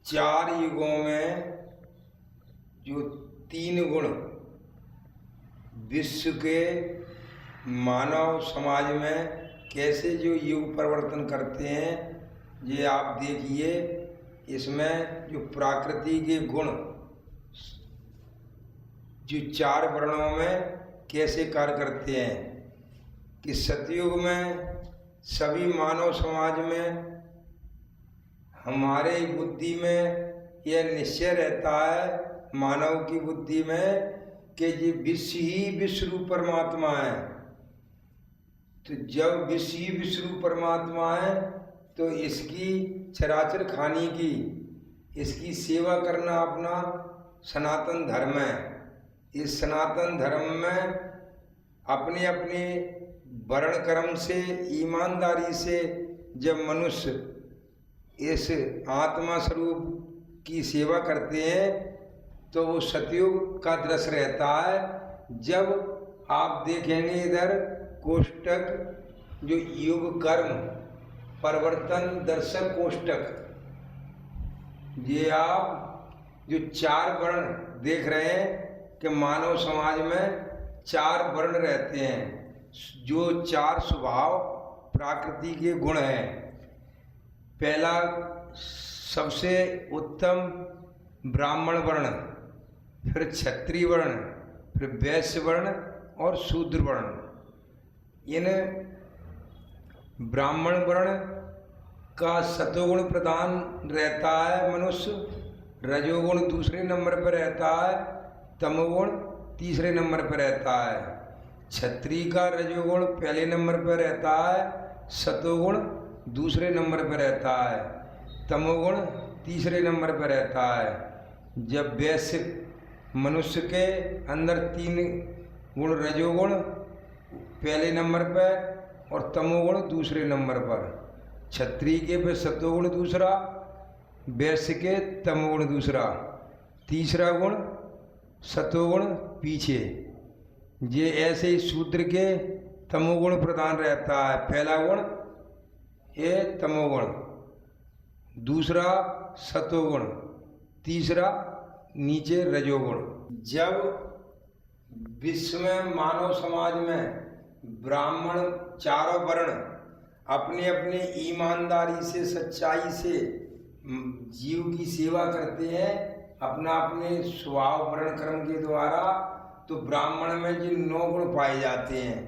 चार युगों में जो तीन गुण विश्व के मानव समाज में कैसे जो युग परिवर्तन करते हैं, ये आप देखिए। इसमें जो प्रकृति के गुण जो चार वर्णों में कैसे कार्य करते हैं कि सतयुग में सभी मानव समाज में हमारे बुद्धि में यह निश्चय रहता है, मानव की बुद्धि में, कि ये विश्व ही विश्वरूप परमात्मा है। तो जब विश्व ही विश्वरूप परमात्मा है तो इसकी चराचर खानी की, इसकी सेवा करना अपना सनातन धर्म है। इस सनातन धर्म में अपने अपने वर्ण कर्म से, ईमानदारी से जब मनुष्य इस आत्मा स्वरूप की सेवा करते हैं तो वो सतयुग का दृश्य रहता है। जब आप देखेंगे इधर कोष्टक जो युग कर्म परिवर्तन दर्शन कोष्टक, ये आप जो चार वर्ण देख रहे हैं कि मानव समाज में चार वर्ण रहते हैं, जो चार स्वभाव प्रकृति के गुण हैं। पहला सबसे उत्तम ब्राह्मण वर्ण, फिर क्षत्रिय वर्ण, फिर वैश्य वर्ण और शूद्र वर्ण। इन ब्राह्मण वर्ण का सतोगुण प्रधान रहता है मनुष्य, रजोगुण दूसरे नंबर पर रहता है, तमोगुण तीसरे नंबर पर रहता है। क्षत्रिय का रजोगुण पहले नंबर पर रहता है, सतोगुण दूसरे नंबर पर रहता है, तमोगुण तीसरे नंबर पर रहता है। जब वैश्य मनुष्य के अंदर तीन गुण, रजोगुण पहले नंबर पर और तमोगुण दूसरे नंबर पर, क्षत्रिय के पे सतोगुण दूसरा, वैश्य के तमोगुण दूसरा, तीसरा गुण सतोगुण पीछे। ये ऐसे ही शूद्र के तमोगुण प्रधान रहता है। पहला गुण ये तमोगुण, दूसरा सतोगुण, तीसरा नीचे रजोगुण। जब विश्व में मानव समाज में ब्राह्मण चारों वर्ण अपने अपने ईमानदारी से, सच्चाई से जीव की सेवा करते हैं अपना अपने स्वभाव वर्ण कर्म के द्वारा, तो ब्राह्मण में जिन 9 गुण पाए जाते हैं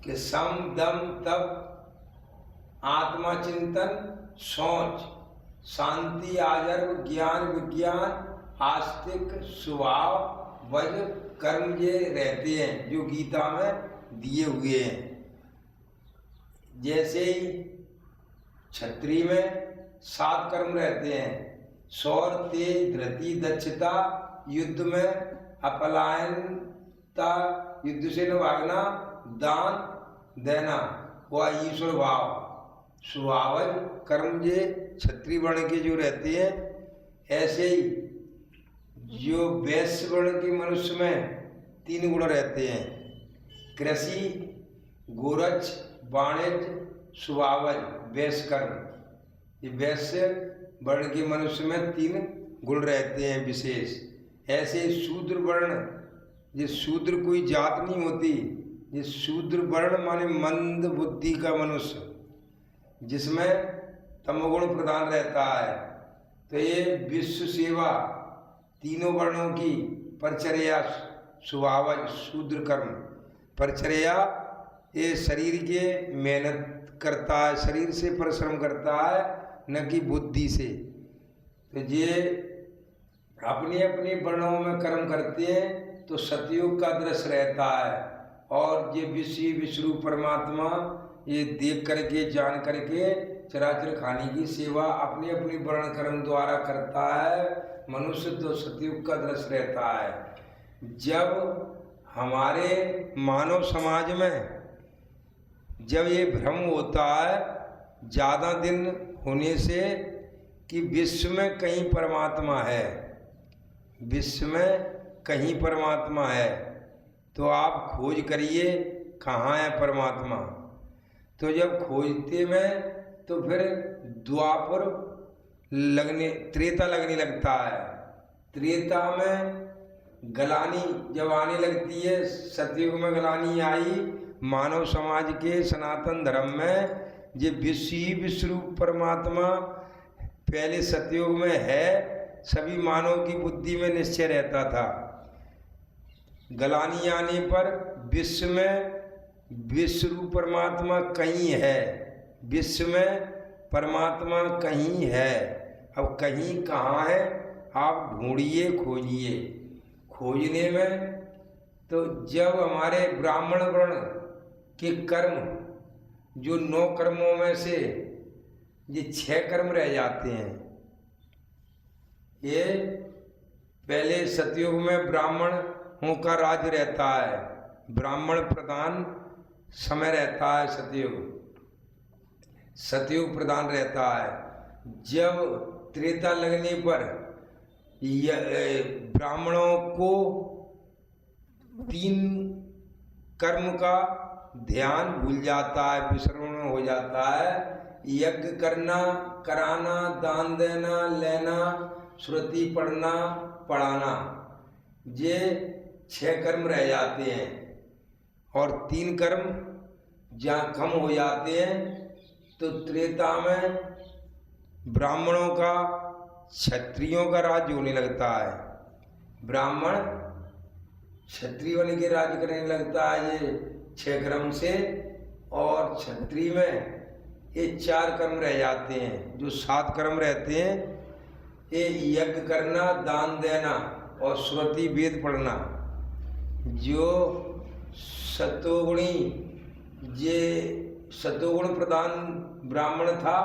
कि सम, दम, तप, आत्मा चिंतन, सोच, शांति, आजर्व, ज्ञान, विज्ञान, आस्तिक, स्वभाव, वज, कर्म, ये रहते हैं जो गीता में दिए हुए हैं। जैसे ही क्षत्रिय में 7 कर्म रहते हैं, शौर, तेज, धृति, दक्षता, युद्ध में अपलायनता, युद्ध से न भागना, दान देना, वह ईश्वर भाव, स्वभावज कर्म, ये क्षत्रिय वर्ण के जो रहते हैं। ऐसे ही जो वैश्य वर्ण के मनुष्य में 3 गुण रहते हैं, कृषि, गोरक्ष, वाणिज्य, स्वभावज, वैश्य कर्म। ये वैश्य वर्ण के मनुष्य में 3 गुण रहते हैं विशेष। ऐसे शूद्र वर्ण, ये शूद्र कोई जात नहीं होती, ये शूद्र वर्ण माने मंद बुद्धि का मनुष्य, जिसमें तमोगुण प्रधान रहता है। तो ये विश्व सेवा तीनों वर्णों की परिचर्या, स्वभावज शूद्र कर्म परिचर्या, ये शरीर के मेहनत करता है, शरीर से परिश्रम करता है, न कि बुद्धि से। तो ये अपने अपने वर्णों में कर्म करते हैं तो सतयुग का दृश्य रहता है। और ये विश्वरूप परमात्मा ये देख करके, जान करके चराचर खानी की सेवा अपने अपने वर्ण कर्म द्वारा करता है मनुष्य, तो सतयुग का दृश्य रहता है। जब हमारे मानव समाज में जब ये भ्रम होता है ज़्यादा दिन होने से कि विश्व में कहीं परमात्मा है, विश्व में कहीं परमात्मा है, तो आप खोज करिए कहाँ है परमात्मा। तो जब खोजते में तो फिर द्वापर त्रेता लगने लगता है। त्रेता में गलानी जब आने लगती है, सतयुग में गलानी आई मानव समाज के सनातन धर्म में, ये विश्व ही विश्वरूप परमात्मा पहले सतयुग में है, सभी मानव की बुद्धि में निश्चय रहता था। गलानी आने पर विश्व में विश्वरूप परमात्मा कहीं है, विश्व में परमात्मा कहीं है। अब कहीं कहाँ है, आप ढूंढिए, खोजिए। खोजने में तो जब हमारे ब्राह्मण वर्ण के कर्म, जो 9 कर्मों में से ये 6 कर्म रह जाते हैं, ये पहले सतयुग में ब्राह्मणों का राज रहता है, ब्राह्मण प्रधान समय रहता है, सतयुग प्रधान रहता है। जब त्रेता लगने पर ब्राह्मणों को 3 कर्म का ध्यान भूल जाता है, विसर्जन हो जाता है। यज्ञ करना, कराना, दान देना, लेना, श्रुति पढ़ना, पढ़ाना, ये 6 कर्म रह जाते हैं। और 3 कर्म जहाँ कम हो जाते हैं तो त्रेता में ब्राह्मणों का, क्षत्रियों का राज्य होने लगता है। ब्राह्मण क्षत्रिय बन के राज्य करने लगता है ये 6 कर्म से। और क्षत्रिय में ये 4 कर्म रह जाते हैं। जो 7 कर्म रहते हैं, ये यज्ञ करना, दान देना और श्रुति वेद पढ़ना। जो सतोगुणी, ये सतोगुण प्रधान ब्राह्मण था,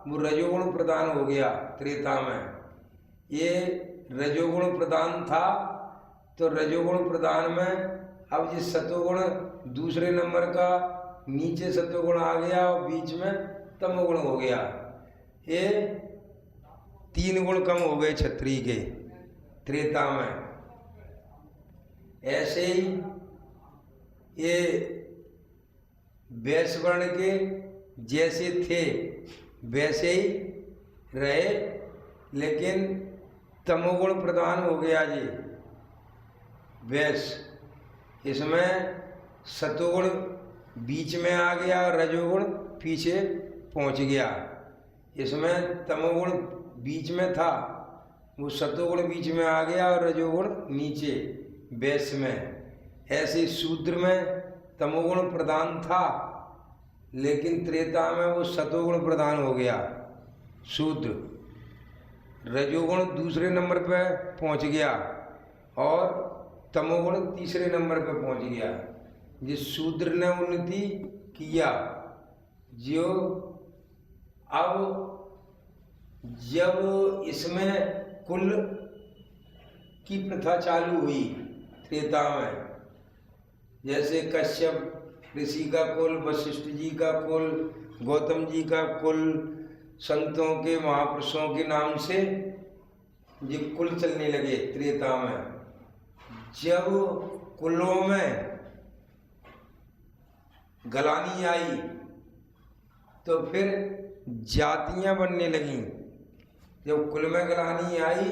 वो रजोगुण प्रधान हो गया त्रेता में। ये रजोगुण प्रधान था, तो रजोगुण प्रधान में अब ये सतोगुण दूसरे नंबर का, नीचे सतोगुण आ गया और बीच में तमोगुण हो गया। ये 3 गुण कम हो गए क्षत्रिय के त्रेता में। ऐसे ही ये वैश्य वर्ण के जैसे थे वैसे ही रहे, लेकिन तमोगुण प्रधान हो गया जी वैश्य। इसमें सतोगुण बीच में आ गया और रजोगुण पीछे पहुंच गया। इसमें तमोगुण बीच में था, वो सतोगुण बीच में आ गया और रजोगुण नीचे वैश्य में। ऐसे शूद्र में तमोगुण प्रधान था, लेकिन त्रेता में वो सतोगुण प्रधान हो गया शूद्र। रजोगुण दूसरे नंबर पर पहुंच गया और तमोगुण तीसरे नंबर पर पहुंच गया। जिस शूद्र ने उन्नति किया, जो अब जब इसमें कुल की प्रथा चालू हुई त्रेता में, जैसे कश्यप ऋषि का कुल, वशिष्ठ जी का कुल, गौतम जी का कुल, संतों के, महापुरुषों के नाम से ये कुल चलने लगे त्रेता में। जब कुलों में गलानी आई तो फिर जातियां बनने लगीं। जब कुल में गलानी आई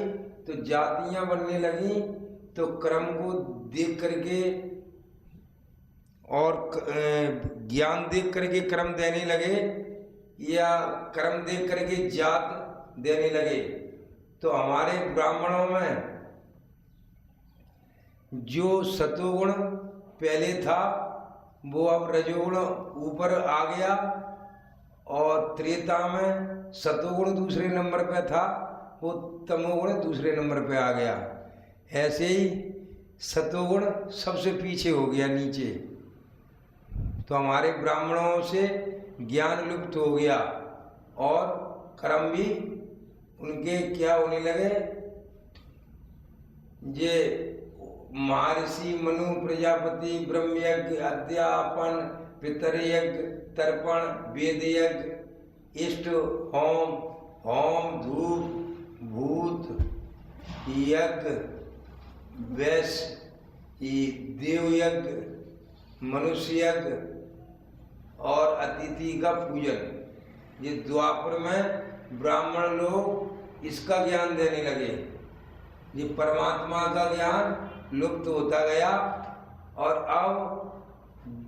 तो जातियां बनने लगीं, तो क्रम को देख करके और ज्ञान देख करके क्रम देने लगे, या क्रम देख करके जात देने लगे। तो हमारे ब्राह्मणों में जो सतोगुण पहले था, वो अब रजोगुण ऊपर आ गया, और त्रेता में सतोगुण दूसरे नंबर पे था, वो तमोगुण दूसरे नंबर पे आ गया। ऐसे ही सतोगुण सबसे पीछे हो गया नीचे। तो हमारे ब्राह्मणों से ज्ञान लुप्त हो गया और कर्म भी उनके क्या होने लगे। ये महर्षि मनु, प्रजापति, ब्रह्मयज्ञ, अध्यापन, पितरयज्ञ, तर्पण, वेद यज्ञ, इष्ट होम, होम, धूप, भूत यज्ञ, वैश्य देव यज्ञ, मनुष्य यज्ञ और अतिथि का पूजन, ये द्वापर में ब्राह्मण लोग इसका ज्ञान देने लगे। ये परमात्मा का ज्ञान लुप्त होता गया और अब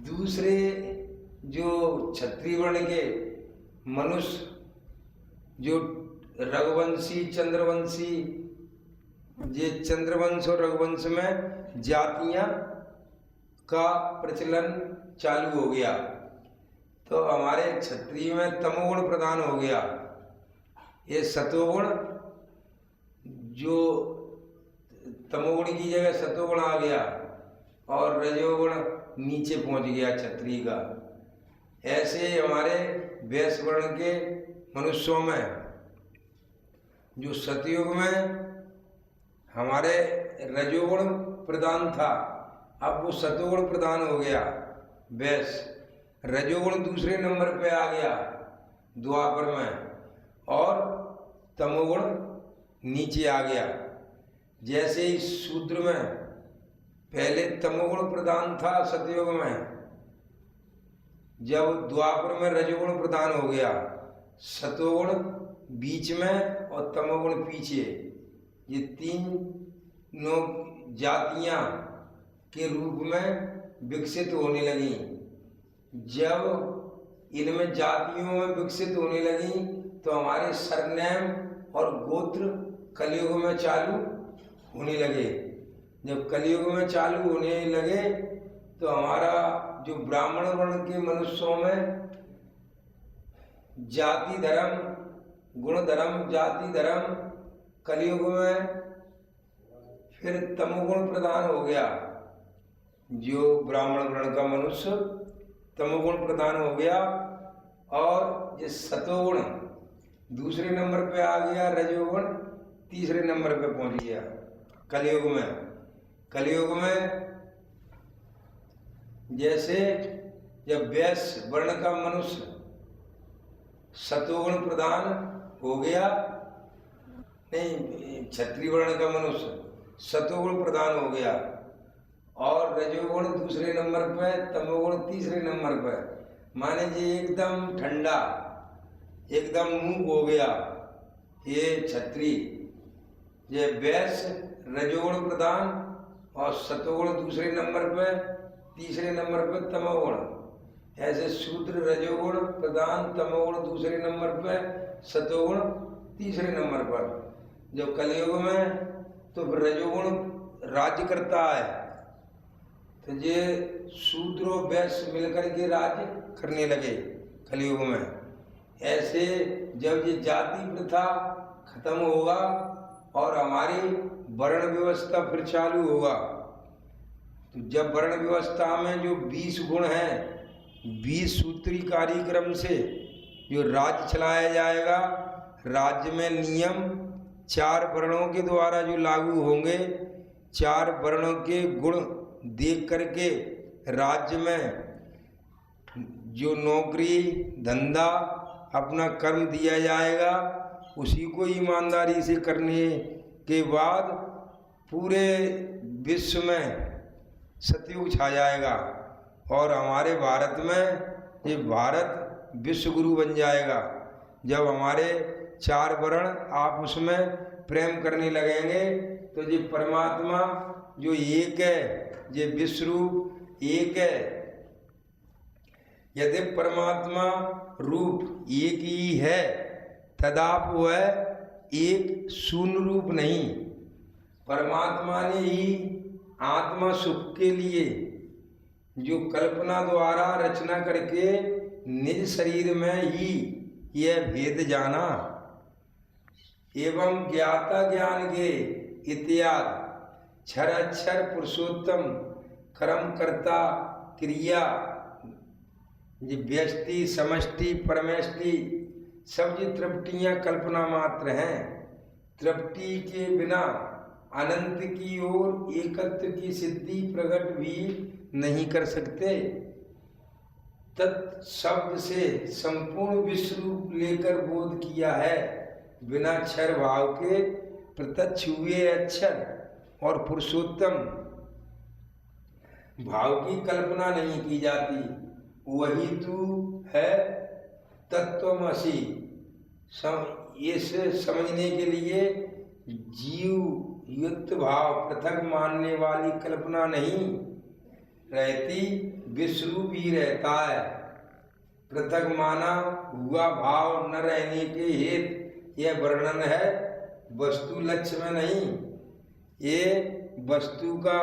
दूसरे जो क्षत्रिय वर्ण के मनुष्य, जो रघुवंशी चंद्रवंशी, ये चंद्रवंश और रघुवंश में जातियां का प्रचलन चालू हो गया। तो हमारे क्षत्रिय में तमोगुण प्रधान हो गया। ये सतोगुण, जो तमोगुण की जगह सतोगुण आ गया और रजोगुण नीचे पहुंच गया क्षत्रिय का। ऐसे हमारे वैश्य वर्ण के मनुष्यों में जो सतयुग में हमारे रजोगुण प्रधान था, अब वो सतोगुण प्रधान हो गया वैश्य। रजोगुण दूसरे नंबर पे आ गया द्वापर में और तमोगुण नीचे आ गया। जैसे ही शूद्र में पहले तमोगुण प्रधान था सतयुग में, जब द्वापर में रजोगुण प्रधान हो गया, सतोगुण बीच में और तमोगुण पीछे, ये तीनों जातियां के रूप में विकसित होने लगी। जब इनमें जातियों में विकसित होने लगी तो हमारे सरनेम और गोत्र कलयुग में चालू होने लगे। जब कलयुग में चालू होने लगे तो हमारा जो ब्राह्मण वर्ण के मनुष्यों में जाति धर्म, गुण धर्म, जाति धर्म कलयुग में फिर तमोगुण प्रधान हो गया। जो ब्राह्मण वर्ण का मनुष्य तमोगुण प्रधान हो गया और ये सतोगुण दूसरे नंबर पे आ गया, रजोगुण तीसरे नंबर पे पहुंच गया कलयुग में। कलयुग में जैसे जब वैश्य वर्ण का मनुष्य सतोगुण प्रधान हो गया, नहीं, क्षत्रिय वर्ण का मनुष्य सतोगुण प्रधान हो गया और रजोगुण दूसरे नंबर पे, तमोगुण तीसरे नंबर पे, माने जी एकदम ठंडा, एकदम मूक हो गया ये क्षत्रिय। ये वैश्य रजोगुण प्रधान और सतोगुण दूसरे नंबर पे, तीसरे नंबर पे तमोगुण। ऐसे शूद्र रजोगुण प्रधान, तमोगुण दूसरे नंबर पे, सतोगुण तीसरे नंबर पर। जब कलयुग में तो रजोगुण राज्य करता है, तो ये शूद्र और वैश्य मिलकर के राज्य करने लगे कलयुग में। ऐसे जब ये जाति प्रथा खत्म होगा और हमारी वर्ण व्यवस्था फिर चालू होगा, तो जब वर्ण व्यवस्था में जो 20 गुण हैं, 20 सूत्री कार्यक्रम से जो राज्य चलाया जाएगा, राज्य में नियम 4 वर्णों के द्वारा जो लागू होंगे, 4 वर्णों के गुण देख करके राज्य में जो नौकरी धंधा अपना कर्म दिया जाएगा, उसी को ईमानदारी से करने के बाद पूरे विश्व में सतयुग छा जाएगा और हमारे भारत में ये भारत विश्व गुरु बन जाएगा। जब हमारे 4 वर्ण आपस में प्रेम करने लगेंगे तो ये परमात्मा जो एक है, ये विश्व रूप एक है। यदि परमात्मा रूप एक ही है, तदाप वह एक शून्य रूप नहीं। परमात्मा ने ही आत्मा सुख के लिए जो कल्पना द्वारा रचना करके निज शरीर में ही यह भेद जाना एवं ज्ञाता ज्ञान के इत्यादि क्षर अक्षर पुरुषोत्तम कर्म कर्ता क्रिया व्यष्टि समष्टि परमेष्टि सब ये तृप्तियां कल्पना मात्र हैं। तृप्ति के बिना अनंत की ओर एकत्व की सिद्धि प्रकट भी नहीं कर सकते। तत्शब्द से संपूर्ण विश्व रूप लेकर बोध किया है। बिना अक्षर भाव के प्रत्यक्ष हुए अक्षर और पुरुषोत्तम भाव की कल्पना नहीं की जाती। वही तू है तत्वमसि इस समझने के लिए जीव युक्त भाव पृथक मानने वाली कल्पना नहीं रहती, विश्वरूप ही रहता है। पृथक माना हुआ भाव न रहने के हेतु यह वर्णन है, वस्तु लक्ष्य में नहीं। ये वस्तु का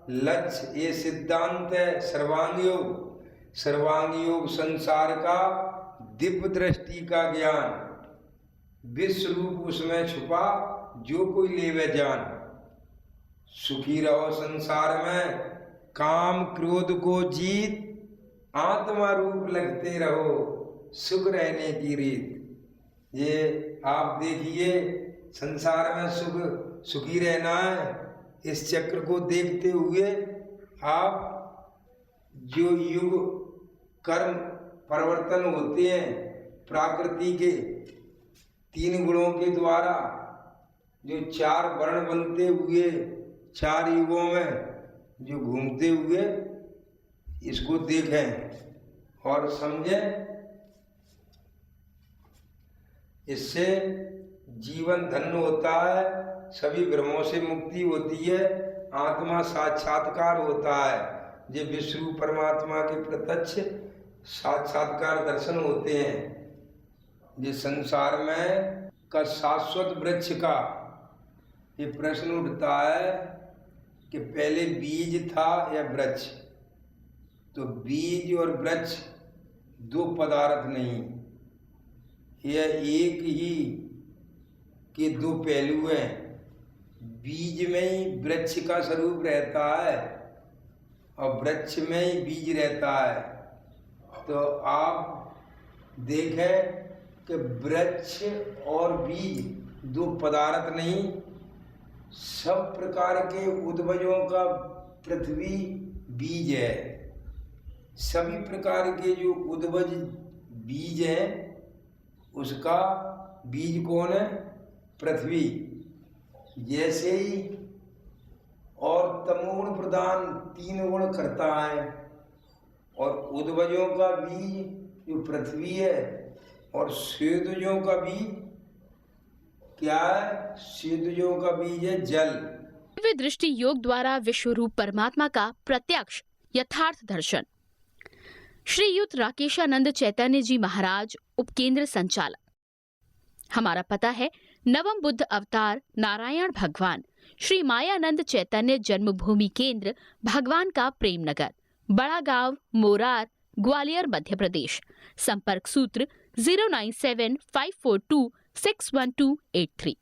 लक्ष्य ये सिद्धांत है सर्वांग योग। सर्वांग योग संसार का दिव्य दृष्टि का ज्ञान, विश्व रूप उसमें छुपा जो कोई लेवे जान। सुखी रहो संसार में, काम क्रोध को जीत, आत्मा रूप लगते रहो, सुख रहने की रीत। ये आप देखिए, संसार में सुखी रहना है। इस चक्र को देखते हुए आप जो युग कर्म परिवर्तन होते हैं प्रकृति के 3 गुणों के द्वारा, जो 4 वर्ण बनते हुए 4 युगों में जो घूमते हुए, इसको देखें और समझें। इससे जीवन धन्य होता है, सभी भ्रमों से मुक्ति होती है, आत्मा साक्षात्कार होता है। ये विश्व परमात्मा के प्रत्यक्ष साक्षात्कार दर्शन होते हैं। ये संसार में का शाश्वत वृक्ष का ये प्रश्न उठता है कि पहले बीज था या वृक्ष। तो बीज और वृक्ष 2 पदार्थ नहीं, यह एक ही के 2 पहलू हैं। बीज में ही वृक्ष का स्वरूप रहता है और वृक्ष में ही बीज रहता है। तो आप देखें कि वृक्ष और बीज 2 पदार्थ नहीं, सब प्रकार के उद्भवों का पृथ्वी बीज है। सभी प्रकार के जो उद्भव बीज हैं उसका बीज कौन है? पृथ्वी। जैसे ही और तमोगुण प्रदान 3 गुण करता है, और उद्भवों का बीज जो पृथ्वी है, और स्वेदजों का बीज क्या है? स्वेदजों का बीज है जल। दिव्य दृष्टि योग द्वारा विश्व रूप परमात्मा का प्रत्यक्ष यथार्थ दर्शन। श्रीयुत राकेशानंद चैतन्य जी महाराज, उपकेंद्र संचालक। हमारा पता है नवम बुद्ध अवतार नारायण भगवान श्री मायानंद चैतन्य जन्मभूमि केंद्र, भगवान का प्रेम नगर, बड़ा गांव, मोरार, ग्वालियर, मध्य प्रदेश। संपर्क सूत्र 09754261283।